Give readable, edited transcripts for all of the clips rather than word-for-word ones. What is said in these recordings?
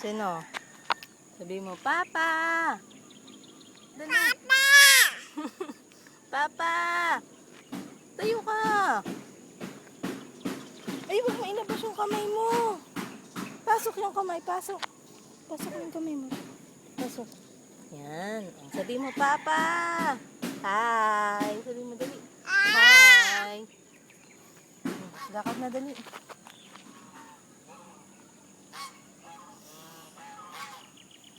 Sino? Sabi mo, Papa! Dali. Papa! Papa! Tayo ka! Ay, huwag mo ilabas yung kamay mo. Pasok yung kamay, pasok. Pasok yung kamay mo. Pasok. Yan. Sabi mo, Papa! Hi! Sabi mo, dali. Hi! Lakad na, dali.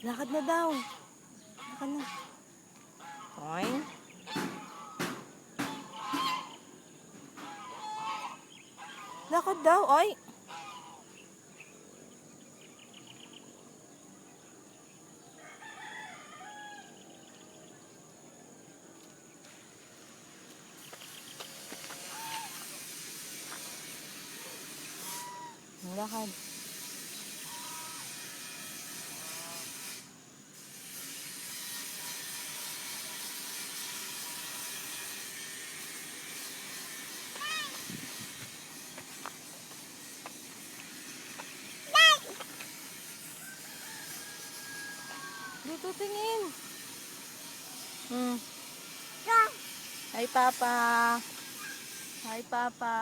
Lakad na daw. Lakad na. Oink. Lakad daw, oy. Lakad. Dito tingin. Hi, Papa. Hi, Papa.